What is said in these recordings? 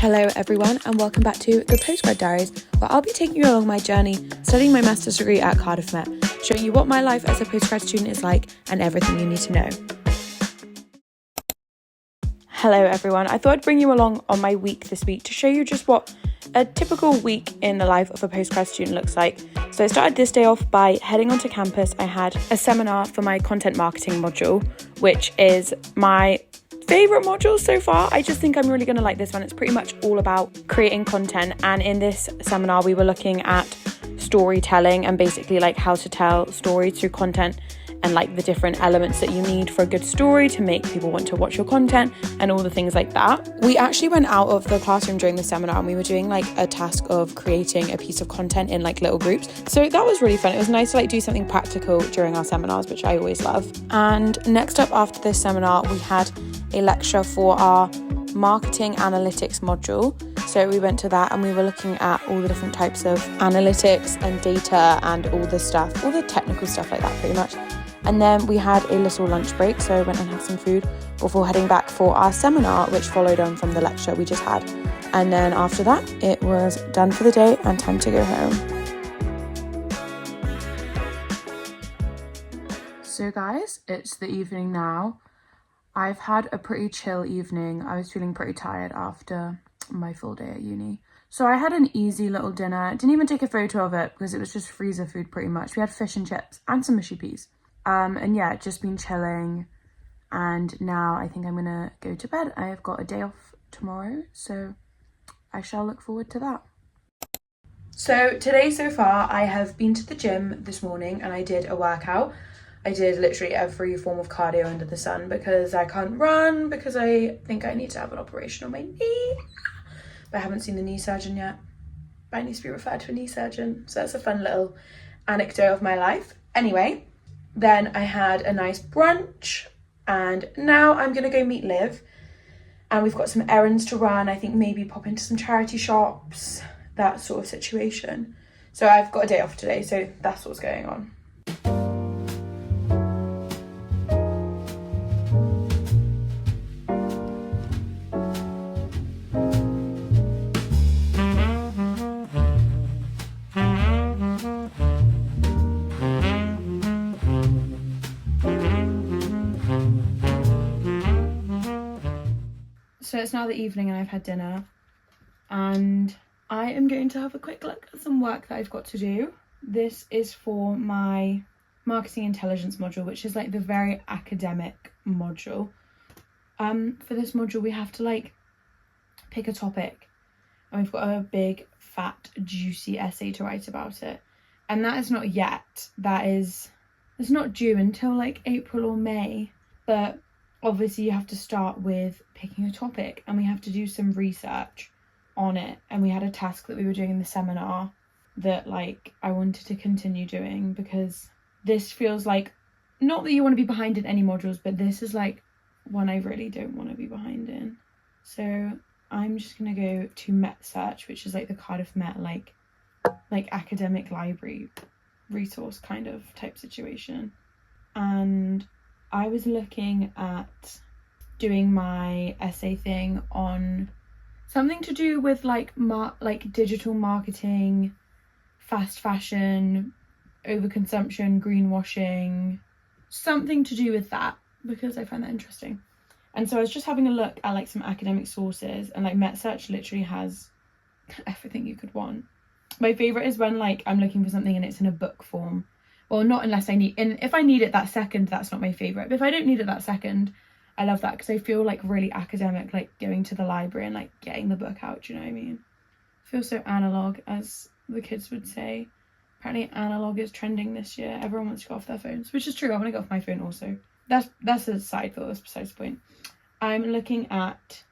Hello everyone and welcome back to the Postgrad Diaries, where I'll be taking you along my journey studying my master's degree at Cardiff Met, showing you what my life as a postgrad student is like and everything you need to know. Hello everyone, I thought I'd bring you along on my week this week to show you just what a typical week in the life of a postgrad student looks like. So I started this day off by heading onto campus. I had a seminar for my content marketing module, which is my favourite module so far. I just think I'm really going to like this one. It's pretty much all about creating content, and in this seminar we were looking at storytelling and basically like how to tell stories through content and like the different elements that you need for a good story to make people want to watch your content and all the things like that. We actually went out of the classroom during the seminar and we were doing like a task of creating a piece of content in like little groups. So that was really fun. It was nice to like do something practical during our seminars, which I always love. And next up after this seminar, we had a lecture for our marketing analytics module. So we went to that and we were looking at all the different types of analytics and data and all the stuff, all the technical stuff like that pretty much. And then we had a little lunch break, so I went and had some food before heading back for our seminar, which followed on from the lecture we just had. And then after that, it was done for the day and time to go home. So guys, it's the evening now. I've had a pretty chill evening. I was feeling pretty tired after my full day at uni. So I had an easy little dinner. Didn't even take a photo of it because it was just freezer food pretty much. We had fish and chips and some mushy peas. And yeah, just been chilling. And now I think I'm gonna go to bed. I have got a day off tomorrow, so I shall look forward to that. So today so far, I have been to the gym this morning and I did a workout. I did literally every form of cardio under the sun because I can't run because I think I need to have an operation on my knee. But I haven't seen the knee surgeon yet. But I need to be referred to a knee surgeon. So that's a fun little anecdote of my life. Anyway, then I had a nice brunch and now I'm going to go meet Liv. And we've got some errands to run. I think maybe pop into some charity shops, that sort of situation. So I've got a day off today, so that's what's going on. So it's now the evening and I've had dinner and I am going to have a quick look at some work that I've got to do. This is for my marketing intelligence module, which is like the very academic module. For this module we have to like pick a topic and we've got a big fat juicy essay to write about it, and that is not yet. It's not due until like April or May, but obviously you have to start with picking a topic and we have to do some research on it. And we had a task that we were doing in the seminar that like I wanted to continue doing because this feels like, not that you want to be behind in any modules, but this is like one I really don't want to be behind in. So I'm just gonna go to Met Search, which is like the Cardiff Met like academic library resource kind of type situation. And I was looking at doing my essay thing on something to do with like digital marketing, fast fashion, overconsumption, greenwashing, something to do with that because I find that interesting. And so I was just having a look at like some academic sources, and like MetSearch literally has everything you could want. My favourite is when like I'm looking for something and it's in a book form. Well, not unless I need, and if I need it that second, that's not my favourite. But if I don't need it that second, I love that because I feel like really academic, like going to the library and like getting the book out, do you know what I mean? I feel so analogue, as the kids would say. Apparently analogue is trending this year. Everyone wants to go off their phones, which is true. I want to go off my phone also. That's a side thought, that's besides the point. I'm looking at,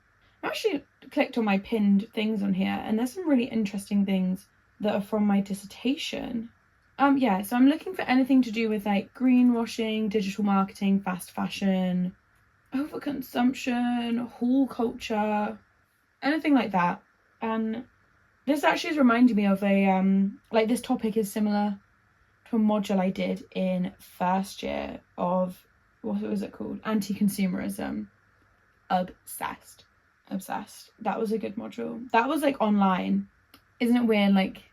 I actually clicked on my pinned things on here and there's some really interesting things that are from my dissertation. So I'm looking for anything to do with like greenwashing, digital marketing, fast fashion, overconsumption, haul culture, anything like that. And this actually is reminding me of a, this topic is similar to a module I did in first year of, what was it called? Anti-consumerism. Obsessed. Obsessed. That was a good module. That was like online. Isn't it weird, like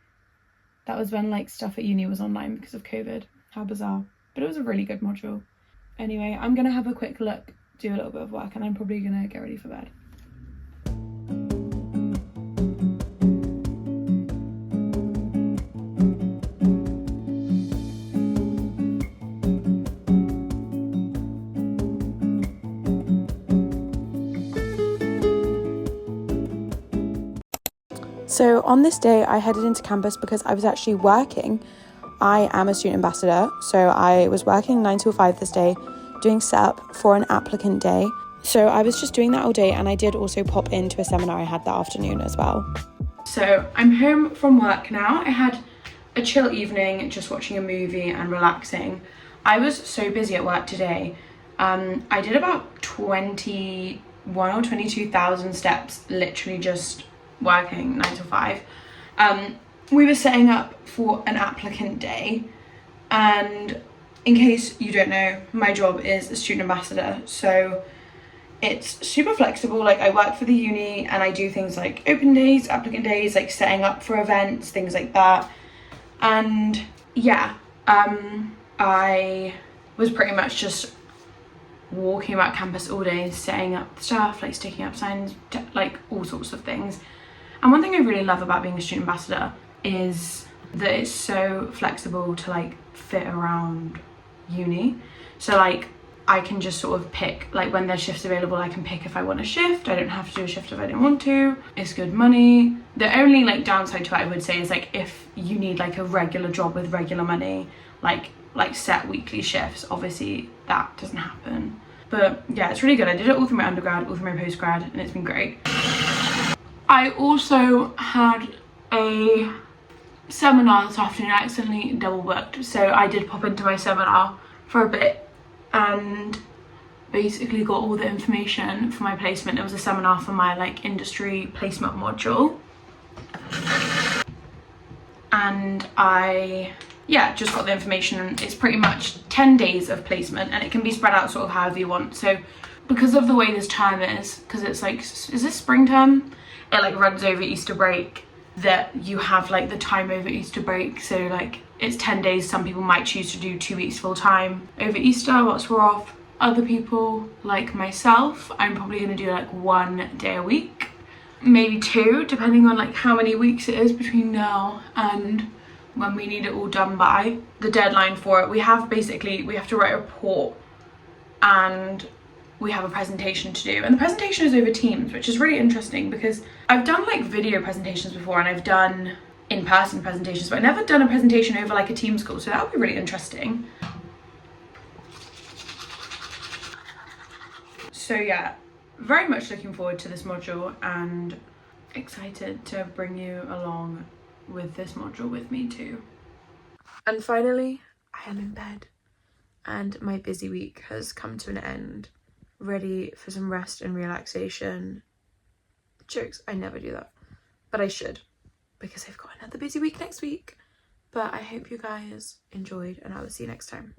that was when like stuff at uni was online because of COVID. How bizarre. But it was a really good module. Anyway, I'm gonna have a quick look, do a little bit of work, and I'm probably gonna get ready for bed. So on this day, I headed into campus because I was actually working. I am a student ambassador, so I was working 9 till 5 this day, doing setup for an applicant day. So I was just doing that all day, and I did also pop into a seminar I had that afternoon as well. So I'm home from work now. I had a chill evening, just watching a movie and relaxing. I was so busy at work today. I did about 21 or 22,000 steps, literally just working 9 till 5. We were setting up for an applicant day, and in case you don't know, my job is a student ambassador, so it's super flexible. Like, I work for the uni and I do things like open days, applicant days, like setting up for events, things like that. And yeah, I was pretty much just walking about campus all day, setting up stuff, like sticking up signs, like all sorts of things. And one thing I really love about being a student ambassador is that it's so flexible to like fit around uni. So like I can just sort of pick, like when there's shifts available, I can pick if I want a shift. I don't have to do a shift if I don't want to. It's good money. The only like downside to it, I would say, is like if you need like a regular job with regular money, like set weekly shifts, obviously that doesn't happen. But yeah, it's really good. I did it all through my undergrad, all through my postgrad, and it's been great. I also had a seminar this afternoon. I accidentally double booked, so I did pop into my seminar for a bit and basically got all the information for my placement. It was a seminar for my like industry placement module, and I just got the information. It's pretty much 10 days of placement, and it can be spread out sort of however you want. So because of the way this term is, because it's like, is this spring term? It like runs over Easter break, that you have like the time over Easter break. So like it's 10 days. Some people might choose to do 2 weeks full time over Easter whilst we're off. Other people like myself, I'm probably gonna do like 1 day a week, maybe 2, depending on like how many weeks it is between now and when we need it all done by. The deadline for it, we have to write a report and we have a presentation to do, and the presentation is over Teams, which is really interesting because I've done like video presentations before and I've done in-person presentations, but I've never done a presentation over like a Teams call, so that would be really interesting. So yeah, very much looking forward to this module and excited to bring you along with this module with me too. And finally, I am in bed and my busy week has come to an end. Ready for some rest and relaxation. Jokes, I never do that, but I should, because I've got another busy week next week. But I hope you guys enjoyed, and I will see you next time.